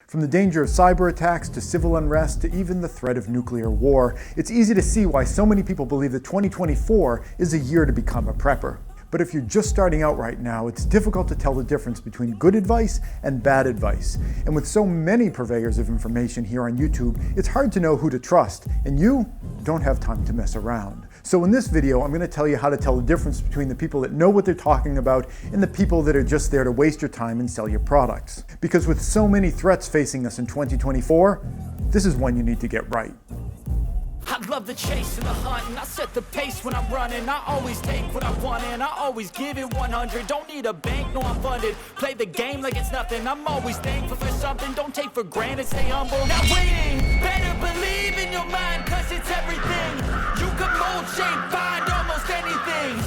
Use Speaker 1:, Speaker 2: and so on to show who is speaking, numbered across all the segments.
Speaker 1: From the danger of cyber attacks to civil unrest to even the threat of nuclear war, it's easy to see why so many people believe that 2024 is a year to become a prepper. But if you're just starting out right now, it's difficult to tell the difference between good advice and bad advice. And with so many purveyors of information here on YouTube, it's hard to know who to trust, and you don't have time to mess around. So in this video, I'm going to tell you how to tell the difference between the people that know what they're talking about and the people that are just there to waste your time and sell your products. Because with so many threats facing us in 2024, this is one you need to get right.
Speaker 2: I love the chase and the hunt, and I set the pace when I'm running. I always take what I want and I always give it 100. Don't need a bank, no I'm funded. Play the game like it's nothing. I'm always thankful for something. Don't take for granted, stay humble. Now waiting, better believe in your mind, cause it's everything. You can mold, shape, find almost anything.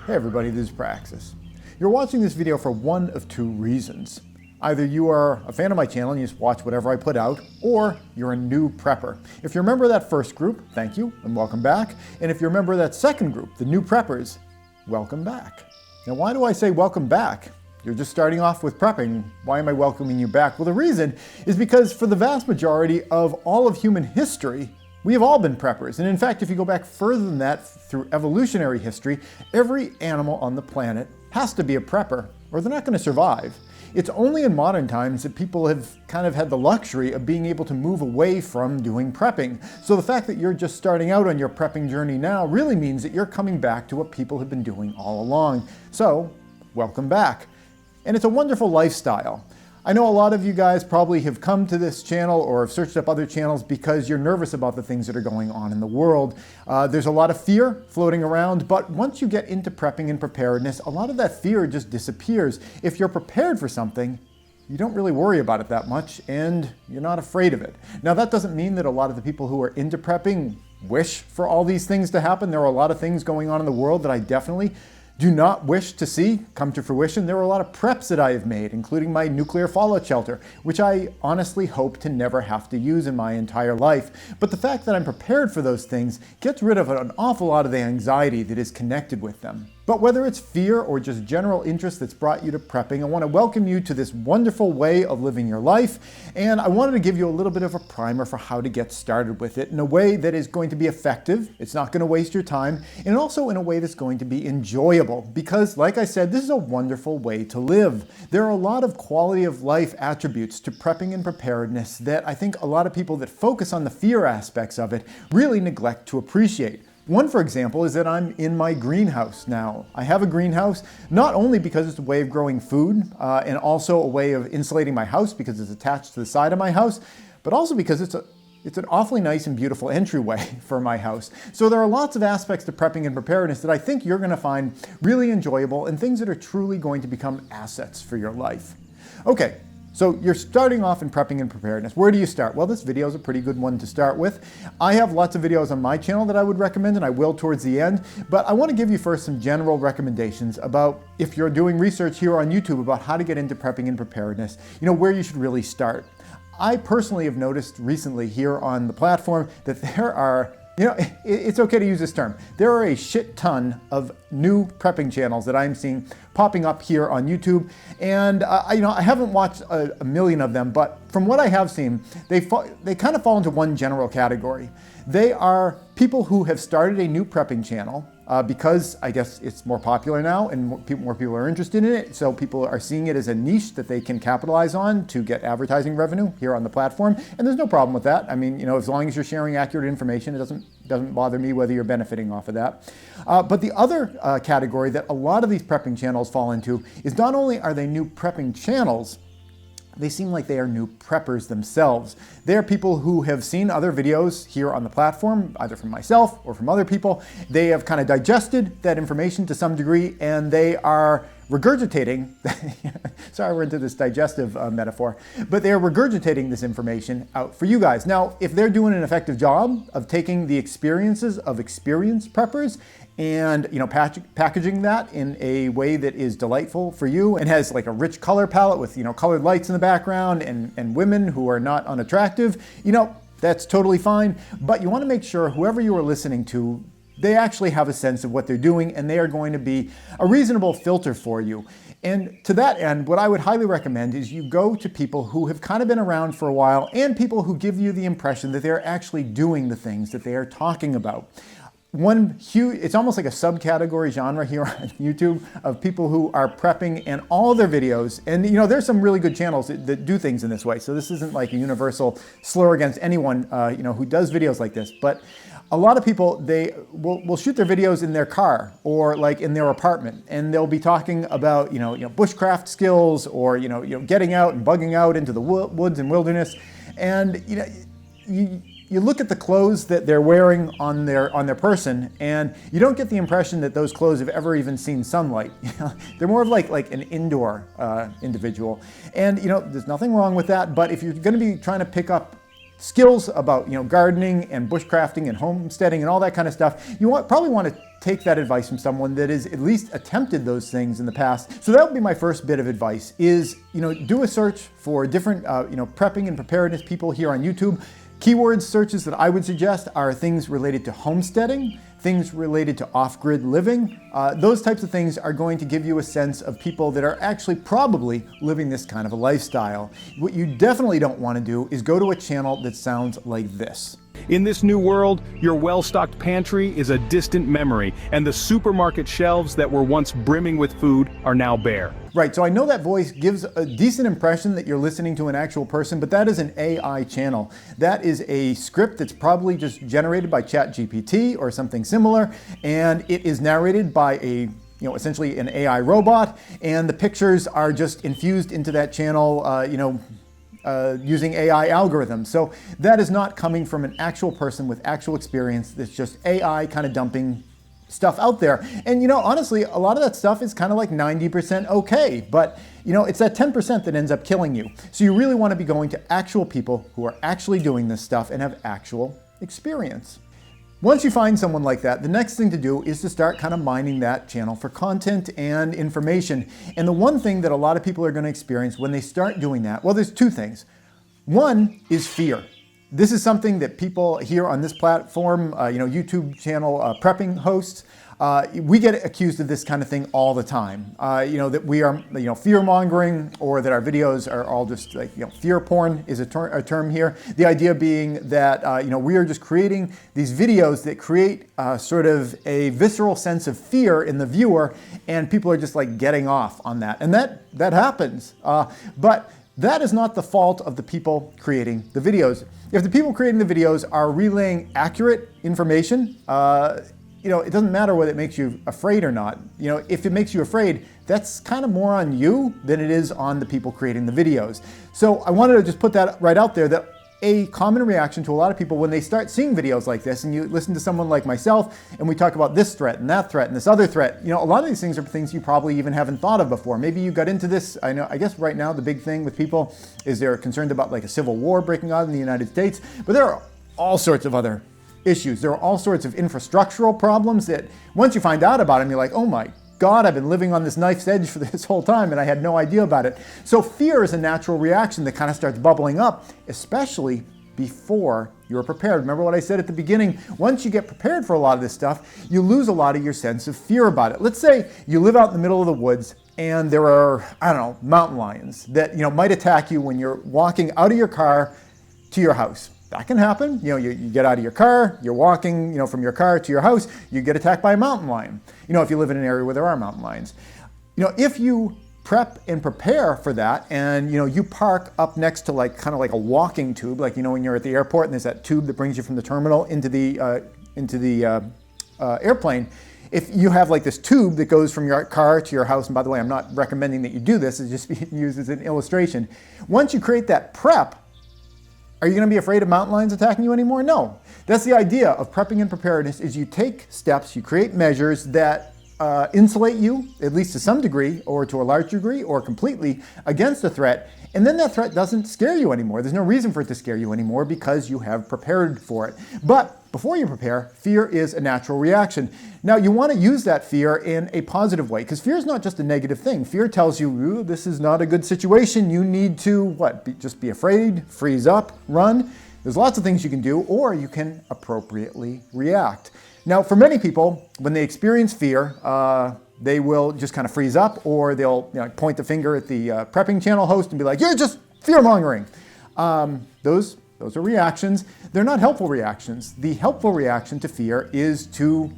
Speaker 1: Hey everybody, this is Praxis. You're watching this video for one of two reasons. Either you are a fan of my channel and you just watch whatever I put out, or you're a new prepper. If you're a member of that first group, thank you and welcome back. And if you're a member of that second group, the new preppers, welcome back. Now why do I say welcome back? You're just starting off with prepping. Why am I welcoming you back? Well, the reason is because for the vast majority of all of human history, we have all been preppers. And in fact, if you go back further than that through evolutionary history, every animal on the planet has to be a prepper or they're not going to survive. It's only in modern times that people have kind of had the luxury of being able to move away from doing prepping. So the fact that you're just starting out on your prepping journey now really means that you're coming back to what people have been doing all along. So, welcome back. And it's a wonderful lifestyle. I know a lot of you guys probably have come to this channel or have searched up other channels because you're nervous about the things that are going on in the world. There's a lot of fear floating around, but once you get into prepping and preparedness, a lot of that fear just disappears. If you're prepared for something, you don't really worry about it that much and you're not afraid of it. Now that doesn't mean that a lot of the people who are into prepping wish for all these things to happen. There are a lot of things going on in the world that I definitely do not wish to see come to fruition. There are a lot of preps that I have made, including my nuclear fallout shelter, which I honestly hope to never have to use in my entire life. But the fact that I'm prepared for those things gets rid of an awful lot of the anxiety that is connected with them. But whether it's fear or just general interest that's brought you to prepping, I want to welcome you to this wonderful way of living your life. And I wanted to give you a little bit of a primer for how to get started with it in a way that is going to be effective. It's not going to waste your time, and also in a way that's going to be enjoyable. Because, like I said, this is a wonderful way to live. There are a lot of quality of life attributes to prepping and preparedness that I think a lot of people that focus on the fear aspects of it really neglect to appreciate. One, for example, is that I'm in my greenhouse now. I have a greenhouse not only because it's a way of growing food and also a way of insulating my house because it's attached to the side of my house, but also because it's an awfully nice and beautiful entryway for my house. So there are lots of aspects to prepping and preparedness that I think you're going to find really enjoyable and things that are truly going to become assets for your life. Okay. So you're starting off in prepping and preparedness. Where do you start? Well, this video is a pretty good one to start with. I have lots of videos on my channel that I would recommend, and I will towards the end, but I want to give you first some general recommendations about if you're doing research here on YouTube about how to get into prepping and preparedness, where you should really start. I personally have noticed recently here on the platform that there are it's okay to use this term. There are a shit ton of new prepping channels that I'm seeing popping up here on YouTube. And I haven't watched a million of them, but from what I have seen, they kind of fall into one general category. They are people who have started a new prepping channel because I guess it's more popular now and more people are interested in it. So people are seeing it as a niche that they can capitalize on to get advertising revenue here on the platform. And there's no problem with that. I mean, as long as you're sharing accurate information, it doesn't bother me whether you're benefiting off of that. But the other category that a lot of these prepping channels fall into is not only are they new prepping channels, they seem like they are new preppers themselves. They are people who have seen other videos here on the platform, either from myself or from other people. They have kind of digested that information to some degree, and they are regurgitating, sorry we're into this digestive metaphor, but they're regurgitating this information out for you guys. Now, if they're doing an effective job of taking the experiences of experienced preppers and packaging that in a way that is delightful for you and has like a rich color palette with colored lights in the background and women who are not unattractive, that's totally fine. But you want to make sure whoever you are listening to, they actually have a sense of what they're doing, and they are going to be a reasonable filter for you. And to that end, what I would highly recommend is you go to people who have kind of been around for a while and people who give you the impression that they're actually doing the things that they are talking about. It's almost like a subcategory genre here on YouTube of people who are prepping, and all their videos, and there's some really good channels that do things in this way. So this isn't like a universal slur against anyone who does videos like this, but a lot of people, they will shoot their videos in their car or like in their apartment, and they'll be talking about bushcraft skills or getting out and bugging out into the woods and wilderness, and you look at the clothes that they're wearing on their person, and you don't get the impression that those clothes have ever even seen sunlight. They're more of like an indoor individual, and there's nothing wrong with that. But if you're going to be trying to pick up skills about gardening and bushcrafting and homesteading and all that kind of stuff, you probably want to take that advice from someone that has at least attempted those things in the past. So that would be my first bit of advice: is do a search for different prepping and preparedness people here on YouTube. Keyword searches that I would suggest are things related to homesteading, things related to off-grid living. Those types of things are going to give you a sense of people that are actually probably living this kind of a lifestyle. What you definitely don't want to do is go to a channel that sounds like this.
Speaker 3: In this new world, your well-stocked pantry is a distant memory, and the supermarket shelves that were once brimming with food are now bare.
Speaker 1: Right, so I know that voice gives a decent impression that you're listening to an actual person, but that is an AI channel. That is a script that's probably just generated by ChatGPT or something similar, and it is narrated by essentially an AI robot, and the pictures are just infused into that channel, using AI algorithms. So that is not coming from an actual person with actual experience. It's just AI kind of dumping stuff out there. And honestly, a lot of that stuff is kind of like 90% okay, but it's that 10% that ends up killing you. So you really want to be going to actual people who are actually doing this stuff and have actual experience. Once you find someone like that, the next thing to do is to start kind of mining that channel for content and information. And the one thing that a lot of people are going to experience when they start doing that, well, there's two things. One is fear. This is something that people here on this platform, YouTube channel prepping hosts, we get accused of this kind of thing all the time. That we are, fear mongering, or that our videos are all just like, fear porn is a term here. The idea being that, we are just creating these videos that create sort of a visceral sense of fear in the viewer, and people are just like getting off on that. And that happens. But that is not the fault of the people creating the videos. If the people creating the videos are relaying accurate information, it doesn't matter whether it makes you afraid or not. If it makes you afraid, that's kind of more on you than it is on the people creating the videos. So I wanted to just put that right out there, that a common reaction to a lot of people when they start seeing videos like this, and you listen to someone like myself, and we talk about this threat and that threat and this other threat, a lot of these things are things you probably even haven't thought of before. Maybe you got into this. I guess right now the big thing with people is they're concerned about like a civil war breaking out in the United States, but there are all sorts of other issues. There are all sorts of infrastructural problems that once you find out about them, you're like, oh my God, I've been living on this knife's edge for this whole time and I had no idea about it. So fear is a natural reaction that kind of starts bubbling up, especially before you're prepared. Remember what I said at the beginning? Once you get prepared for a lot of this stuff, you lose a lot of your sense of fear about it. Let's say you live out in the middle of the woods and there are, mountain lions that, might attack you when you're walking out of your car to your house. That can happen. You get out of your car, you're walking, from your car to your house, you get attacked by a mountain lion. If you live in an area where there are mountain lions. If you prep and prepare for that, and you park up next to kind of like a walking tube, like when you're at the airport and there's that tube that brings you from the terminal into the airplane. If you have like this tube that goes from your car to your house, and by the way, I'm not recommending that you do this, it's just being used as an illustration. Once you create that prep, are you going to be afraid of mountain lions attacking you anymore? No. That's the idea of prepping and preparedness, is you take steps, you create measures that insulate you, at least to some degree, or to a large degree, or completely, against a threat, and then that threat doesn't scare you anymore. There's no reason for it to scare you anymore because you have prepared for it. But before you prepare, fear is a natural reaction. Now, you want to use that fear in a positive way, because fear is not just a negative thing. Fear tells you, ooh, this is not a good situation. You need to, just be afraid, freeze up, run. There's lots of things you can do, or you can appropriately react. Now, for many people, when they experience fear, they will just kind of freeze up, or they'll point the finger at the prepping channel host and be like, "You're just fear-mongering." Those are reactions. They're not helpful reactions. The helpful reaction to fear is to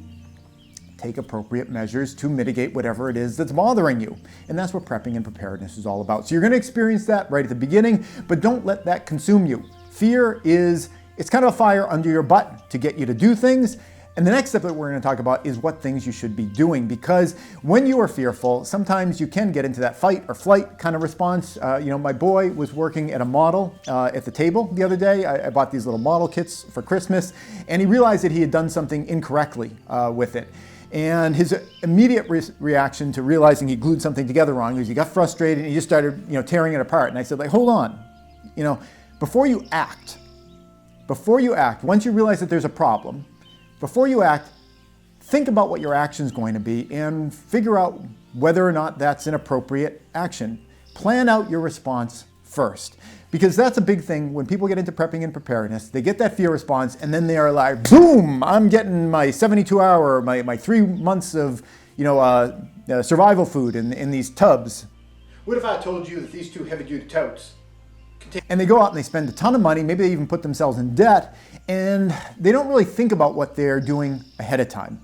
Speaker 1: take appropriate measures to mitigate whatever it is that's bothering you. And that's what prepping and preparedness is all about. So you're going to experience that right at the beginning, but don't let that consume you. Fear it's kind of a fire under your butt to get you to do things. And the next step that we're going to talk about is what things you should be doing, because when you are fearful, sometimes you can get into that fight or flight kind of response. My boy was working at a model at the table the other day. I bought these little model kits for Christmas, and he realized that he had done something incorrectly with it. And his immediate reaction to realizing he glued something together wrong was he got frustrated and he just started tearing it apart. And I said, hold on, before you act, once you realize that there's a problem, before you act, think about what your action is going to be and figure out whether or not that's an appropriate action. Plan out your response first, because that's a big thing when people get into prepping and preparedness. They get that fear response and then they are like, boom, I'm getting my 72-hour, my 3 months of survival food in these tubs. What if I told you that these 2 heavy-duty totes and they go out and they spend a ton of money, maybe they even put themselves in debt, and they don't really think about what they're doing ahead of time.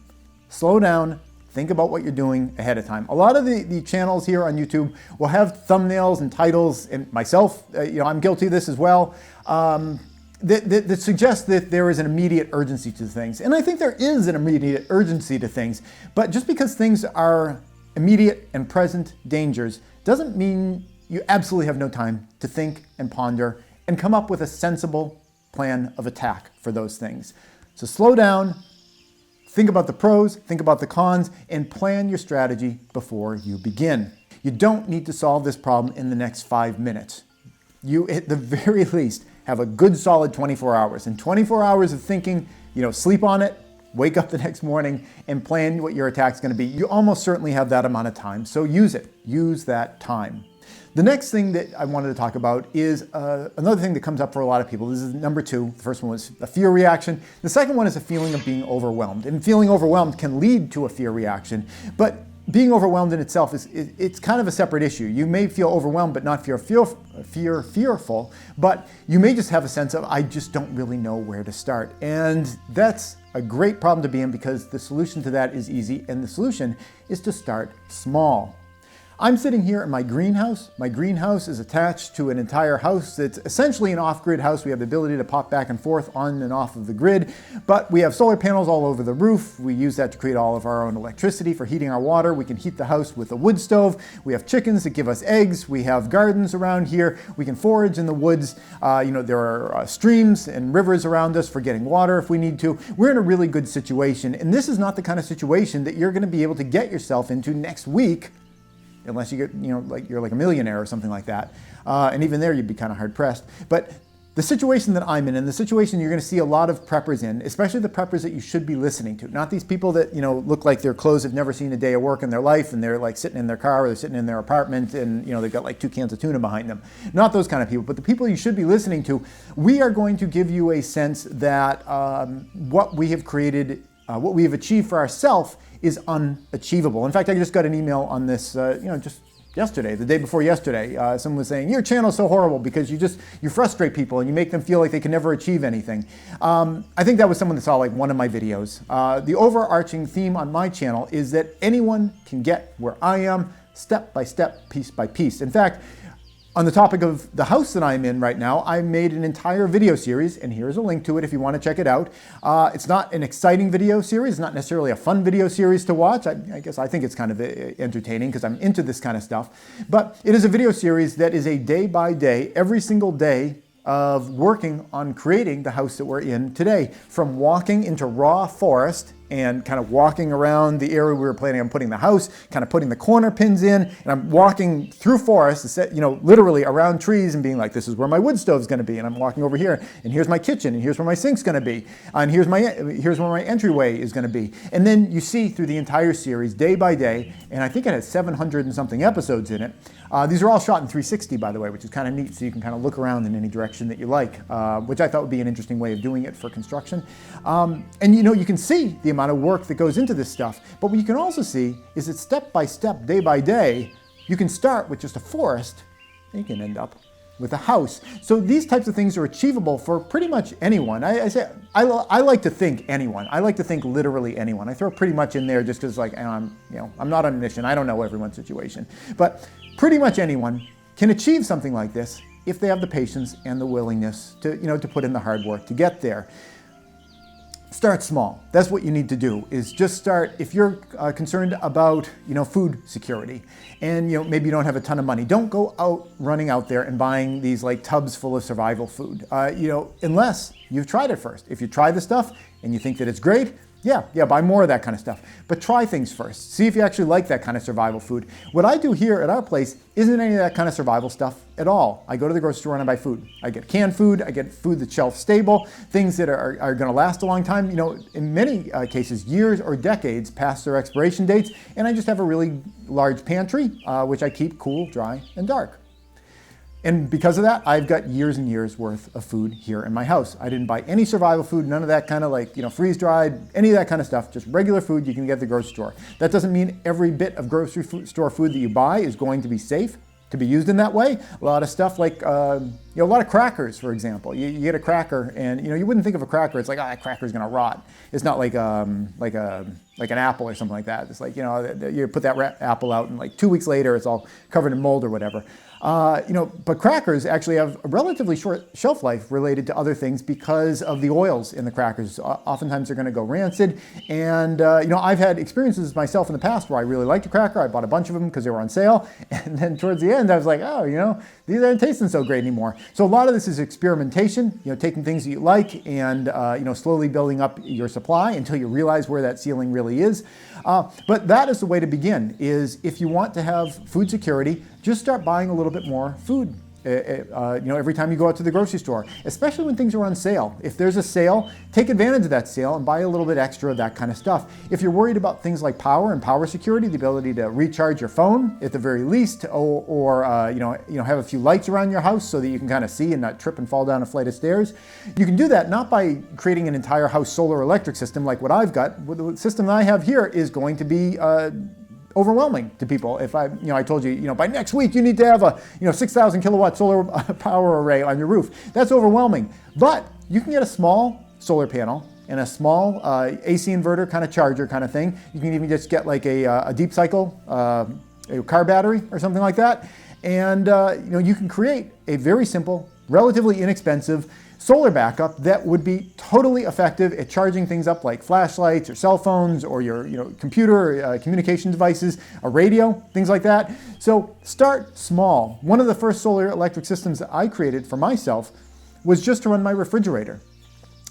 Speaker 1: Slow down, think about what you're doing ahead of time. A lot of the channels here on YouTube will have thumbnails and titles, and myself, I'm guilty of this as well, that suggest that there is an immediate urgency to things. And I think there is an immediate urgency to things, but just because things are immediate and present dangers doesn't mean you absolutely have no time to think and ponder and come up with a sensible plan of attack for those things. So slow down, think about the pros, think about the cons, and plan your strategy before you begin. You don't need to solve this problem in the next 5 minutes. You, at the very least, have a good solid 24 hours. And 24 hours of thinking, sleep on it, wake up the next morning, and plan what your attack's going to be. You almost certainly have that amount of time, so use it. Use that time. The next thing that I wanted to talk about is another thing that comes up for a lot of people. This is number 2. The first one was a fear reaction. The second one is a feeling of being overwhelmed. And feeling overwhelmed can lead to a fear reaction, but being overwhelmed in itself it's kind of a separate issue. You may feel overwhelmed but not fearful, but you may just have a sense of, I just don't really know where to start. And that's a great problem to be in, because the solution to that is easy, and the solution is to start small. I'm sitting here in my greenhouse. My greenhouse is attached to an entire house that's essentially an off-grid house. We have the ability to pop back and forth on and off of the grid, but we have solar panels all over the roof. We use that to create all of our own electricity for heating our water. We can heat the house with a wood stove. We have chickens that give us eggs. We have gardens around here. We can forage in the woods. There are streams and rivers around us for getting water if we need to. We're in a really good situation, and this is not the kind of situation that you're going to be able to get yourself into next week, unless you get, you're like a millionaire or something like that. And even there, you'd be kind of hard pressed. But the situation that I'm in, and the situation you're going to see a lot of preppers in, especially the preppers that you should be listening to, not these people that, look like their clothes have never seen a day of work in their life, and they're like sitting in their car or they're sitting in their apartment and, they've got like 2 cans of tuna behind them. Not those kind of people, but the people you should be listening to. We are going to give you a sense that what we have created, what we have achieved for ourselves is unachievable. In fact, I just got an email on this, just yesterday, the day before yesterday. Someone was saying, your channel's so horrible because you frustrate people and you make them feel like they can never achieve anything. I think that was someone that saw like one of my videos. The overarching theme on my channel is that anyone can get where I am, step by step, piece by piece. In fact, on the topic of the house that I'm in right now, I made an entire video series, and here's a link to it if you want to check it out. It's not an exciting video series, not necessarily a fun video series to watch. I guess I think it's kind of entertaining because I'm into this kind of stuff. But it is a video series that is a day-by-day, every single day of working on creating the house that we're in today. From walking into raw forest and kind of walking around the area we were planning on putting the house, kind of putting the corner pins in, and I'm walking through forest, literally around trees and being like, this is where my wood stove's gonna be, and I'm walking over here, and here's my kitchen, and here's where my sink's gonna be, and here's where my entryway is gonna be. And then you see through the entire series, day by day, and I think it has 700 and something episodes in it. These are all shot in 360, by the way, which is kind of neat, so you can kind of look around in any direction that you like, which I thought would be an interesting way of doing it for construction. And you can see the amount amount of work that goes into this stuff. But what you can also see is that step by step, day by day, you can start with just a forest, and you can end up with a house. So these types of things are achievable for pretty much anyone. I like to think anyone. I like to think literally anyone. I throw pretty much in there just because, like, I'm not omniscient. I don't know everyone's situation, but pretty much anyone can achieve something like this if they have the patience and the willingness to, to put in the hard work to get there. Start small. That's what you need to do, is just start. If you're concerned about, food security, and maybe you don't have a ton of money, don't go out running out there and buying these like tubs full of survival food, unless you've tried it first. If you try the stuff and you think that it's great, yeah, buy more of that kind of stuff. But try things first. See if you actually like that kind of survival food. What I do here at our place isn't any of that kind of survival stuff at all. I go to the grocery store and I buy food. I get canned food, I get food that's shelf stable, things that are going to last a long time, in many cases, years or decades past their expiration dates. And I just have a really large pantry, which I keep cool, dry, and dark. And because of that, I've got years and years worth of food here in my house. I didn't buy any survival food, none of that kind of like, freeze-dried, any of that kind of stuff, just regular food you can get at the grocery store. That doesn't mean every bit of grocery store food that you buy is going to be safe to be used in that way. A lot of stuff like, a lot of crackers, for example. You get a cracker and, you wouldn't think of a cracker, it's like, that cracker's gonna rot. It's not like an apple or something like that. It's like, you put that apple out and like 2 weeks later, it's all covered in mold or whatever. But crackers actually have a relatively short shelf life related to other things because of the oils in the crackers. Oftentimes they're going to go rancid. And, I've had experiences myself in the past where I really liked a cracker. I bought a bunch of them because they were on sale. And then towards the end, I was like, these aren't tasting so great anymore. So a lot of this is experimentation, taking things that you like and, slowly building up your supply until you realize where that ceiling really is. But that is the way to begin, is if you want to have food security, just start buying a little bit more food. Every time you go out to the grocery store, especially when things are on sale. If there's a sale, take advantage of that sale and buy a little bit extra of that kind of stuff. If you're worried about things like power and power security, the ability to recharge your phone at the very least, or have a few lights around your house so that you can kind of see and not trip and fall down a flight of stairs. You can do that not by creating an entire house solar electric system like what I've got. The system that I have here is going to be overwhelming to people. If I told you, by next week you need to have a 6,000 kilowatt solar power array on your roof. That's overwhelming. But you can get a small solar panel and a small AC inverter kind of charger kind of thing. You can even just get like a deep cycle a car battery or something like that. And you can create a very simple, relatively inexpensive solar backup that would be totally effective at charging things up like flashlights or cell phones or your computer communication devices, a radio, things like that. So start small. One of the first solar electric systems that I created for myself was just to run my refrigerator.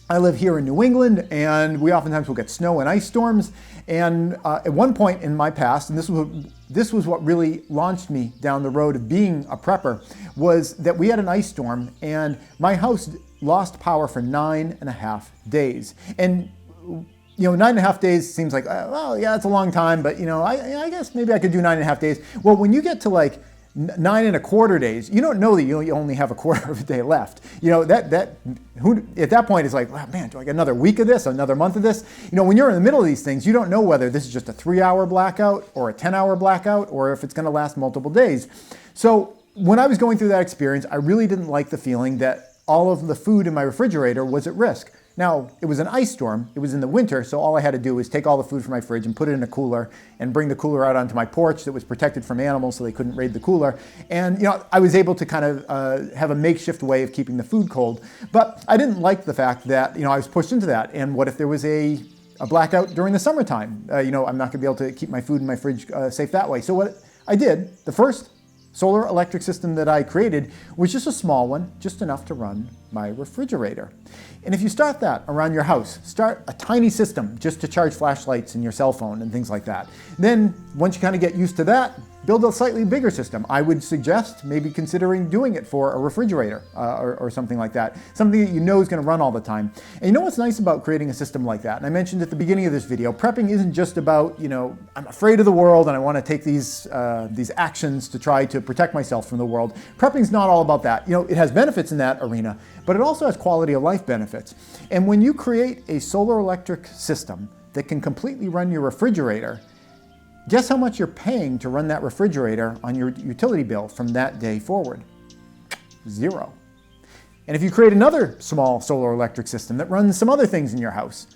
Speaker 1: I live here in New England, and we oftentimes will get snow and ice storms. And at one point in my past, and this was what really launched me down the road of being a prepper, was that we had an ice storm, and my house lost power for 9.5 days. And 9.5 days seems like, well, yeah, it's a long time, but I guess maybe I could do 9.5 days. Well, when you get to like 9.25 days, you don't know that you only have a quarter of a day left. At that point it's like, wow, man, do I get another week of this, another month of this? When you're in the middle of these things, you don't know whether this is just a 3-hour blackout or a 10-hour blackout, or if it's going to last multiple days. So when I was going through that experience, I really didn't like the feeling that all of the food in my refrigerator was at risk. Now, it was an ice storm, it was in the winter, so all I had to do was take all the food from my fridge and put it in a cooler and bring the cooler out onto my porch that was protected from animals so they couldn't raid the cooler. And I was able to kind of have a makeshift way of keeping the food cold. But I didn't like the fact that, I was pushed into that. And what if there was a blackout during the summertime? I'm not gonna be able to keep my food in my fridge safe that way. So what I did, the first solar electric system that I created was just a small one, just enough to run my refrigerator. And if you start that around your house, start a tiny system just to charge flashlights and your cell phone and things like that. Then once you kind of get used to that, build a slightly bigger system. I would suggest maybe considering doing it for a refrigerator or something like that. Something that is going to run all the time. And what's nice about creating a system like that? And I mentioned at the beginning of this video, prepping isn't just about, I'm afraid of the world and I want to take these actions to try to protect myself from the world. Prepping's not all about that. It has benefits in that arena, but it also has quality of life benefits. And when you create a solar electric system that can completely run your refrigerator, guess how much you're paying to run that refrigerator on your utility bill from that day forward? Zero. And if you create another small solar electric system that runs some other things in your house,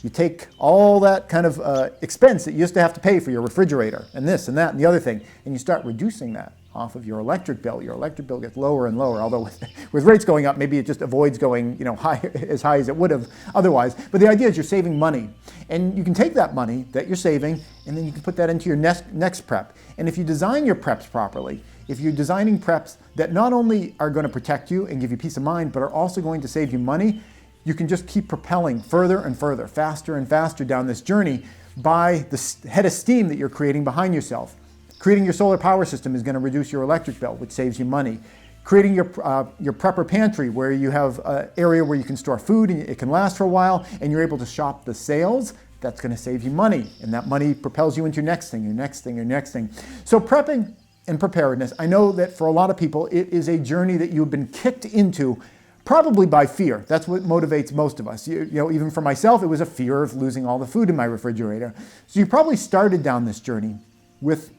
Speaker 1: you take all that kind of expense that you used to have to pay for your refrigerator and this and that and the other thing, and you start reducing that off of your electric bill. Your electric bill gets lower and lower, although with rates going up, maybe it just avoids going as high as it would have otherwise. But the idea is you're saving money. And you can take that money that you're saving, and then you can put that into your next prep. And if you design your preps properly, if you're designing preps that not only are going to protect you and give you peace of mind, but are also going to save you money, you can just keep propelling further and further, faster and faster down this journey by the head of steam that you're creating behind yourself. Creating your solar power system is going to reduce your electric bill, which saves you money. Creating your prepper pantry, where you have an area where you can store food and it can last for a while, and you're able to shop the sales, that's going to save you money. And that money propels you into your next thing, your next thing, your next thing. So prepping and preparedness, I know that for a lot of people, it is a journey that you've been kicked into probably by fear. That's what motivates most of us. Even for myself, it was a fear of losing all the food in my refrigerator. So you probably started down this journey with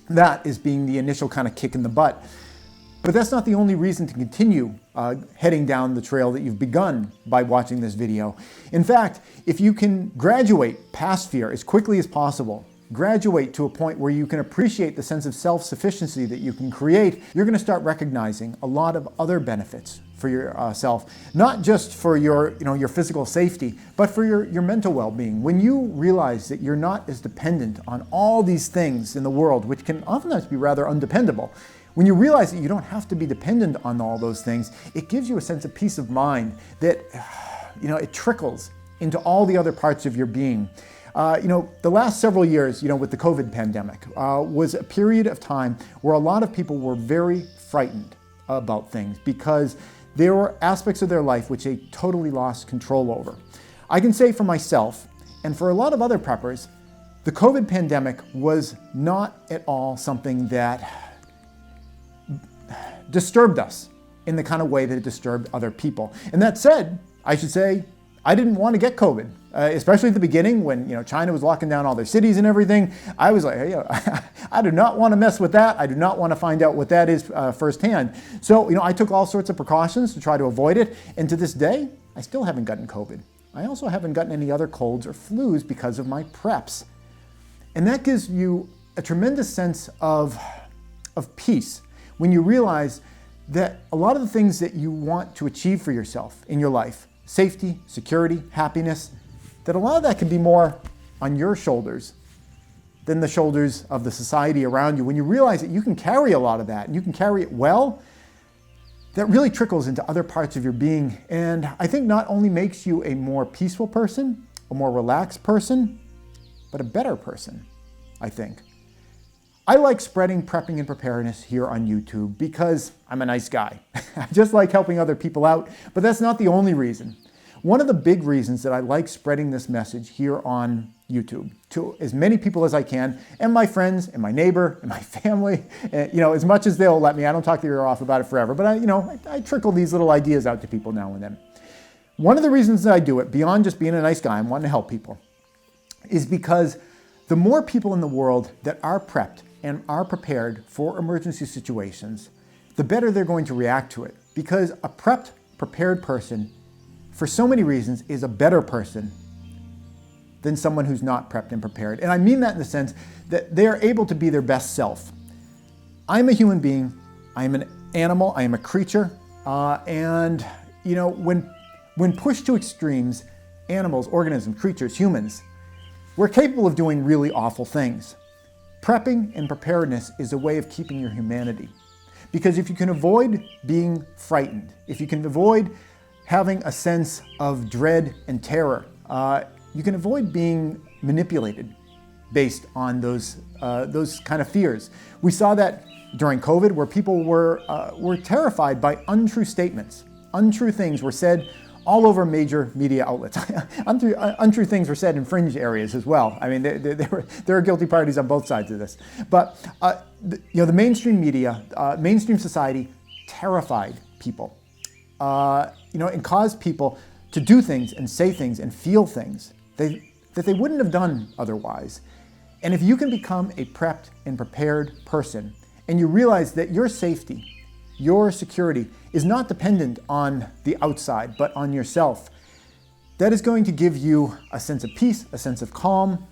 Speaker 1: that as being the initial kind of kick in the butt. But that's not the only reason to continue heading down the trail that you've begun by watching this video. In fact, if you can graduate past fear as quickly as possible, graduate to a point where you can appreciate the sense of self-sufficiency that you can create, you're going to start recognizing a lot of other benefits for yourself, not just for your physical safety, but for your mental well-being. When you realize that you're not as dependent on all these things in the world, which can oftentimes be rather undependable, when you realize that you don't have to be dependent on all those things, it gives you a sense of peace of mind that it trickles into all the other parts of your being. The last several years, with the COVID pandemic, was a period of time where a lot of people were very frightened about things because there were aspects of their life which they totally lost control over. I can say for myself, and for a lot of other preppers, the COVID pandemic was not at all something that disturbed us in the kind of way that it disturbed other people. And that said, I should say, I didn't want to get COVID, especially at the beginning when China was locking down all their cities and everything. I was like, hey, I do not want to mess with that. I do not want to find out what that is firsthand. So I took all sorts of precautions to try to avoid it. And to this day, I still haven't gotten COVID. I also haven't gotten any other colds or flus because of my preps. And that gives you a tremendous sense of peace when you realize that a lot of the things that you want to achieve for yourself in your life, safety, security, happiness, that a lot of that can be more on your shoulders than the shoulders of the society around you. When you realize that you can carry a lot of that and you can carry it well, that really trickles into other parts of your being. And I think not only makes you a more peaceful person, a more relaxed person, but a better person, I think. I like spreading prepping and preparedness here on YouTube because I'm a nice guy. I just like helping other people out, but that's not the only reason. One of the big reasons that I like spreading this message here on YouTube to as many people as I can, and my friends, and my neighbor, and my family, as much as they'll let me. I don't talk their ear off about it forever, but I trickle these little ideas out to people now and then. One of the reasons that I do it, beyond just being a nice guy and wanting to help people, is because the more people in the world that are prepped and are prepared for emergency situations, the better they're going to react to it. Because a prepped, prepared person, for so many reasons, is a better person than someone who's not prepped and prepared. And I mean that in the sense that they're able to be their best self. I'm a human being, I am an animal, I am a creature, and when pushed to extremes, animals, organisms, creatures, humans, we're capable of doing really awful things. Prepping and preparedness is a way of keeping your humanity. Because if you can avoid being frightened, if you can avoid having a sense of dread and terror, you can avoid being manipulated based on those kind of fears. We saw that during COVID, where people were terrified by untrue statements. Untrue things were said all over major media outlets. Untrue things were said in fringe areas as well. I mean, there are guilty parties on both sides of this. But the mainstream media, mainstream society terrified people, and caused people to do things and say things and feel things that they wouldn't have done otherwise. And if you can become a prepped and prepared person, and you realize that your safety, your security is not dependent on the outside, but on yourself, that is going to give you a sense of peace, a sense of calm,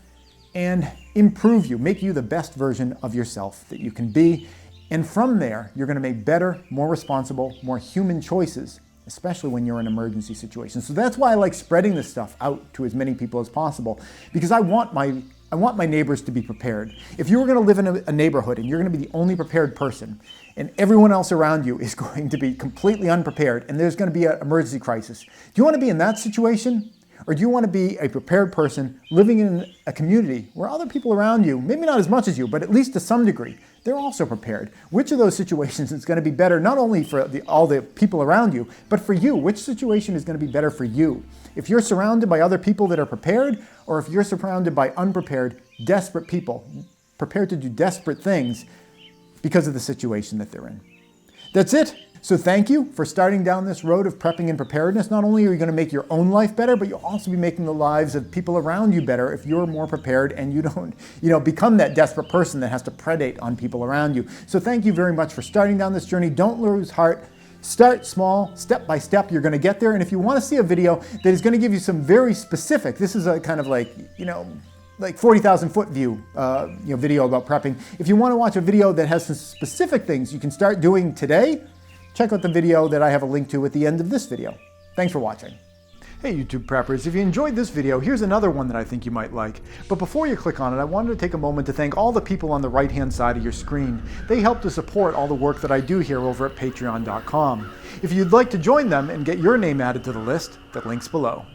Speaker 1: and improve you, make you the best version of yourself that you can be. And from there, you're going to make better, more responsible, more human choices, especially when you're in emergency situations. So that's why I like spreading this stuff out to as many people as possible, because I want my neighbors to be prepared. If you were going to live in a neighborhood and you're going to be the only prepared person, and everyone else around you is going to be completely unprepared, and there's going to be an emergency crisis, do you want to be in that situation? Or do you want to be a prepared person living in a community where other people around you, maybe not as much as you, but at least to some degree, they're also prepared? Which of those situations is going to be better, not only for all the people around you, but for you? Which situation is going to be better for you? If you're surrounded by other people that are prepared, or if you're surrounded by unprepared, desperate people, prepared to do desperate things because of the situation that they're in. That's it. So thank you for starting down this road of prepping and preparedness. Not only are you going to make your own life better, but you'll also be making the lives of people around you better if you're more prepared and you don't, become that desperate person that has to predate on people around you. So thank you very much for starting down this journey. Don't lose heart. Start small, step by step, you're going to get there. And if you want to see a video that is going to give you some very specific, this is a kind of like 40,000 foot view video about prepping. If you want to watch a video that has some specific things you can start doing today, check out the video that I have a link to at the end of this video. Thanks for watching. Hey YouTube preppers, if you enjoyed this video, here's another one that I think you might like. But before you click on it, I wanted to take a moment to thank all the people on the right-hand side of your screen. They help to support all the work that I do here over at patreon.com. If you'd like to join them and get your name added to the list, the link's below.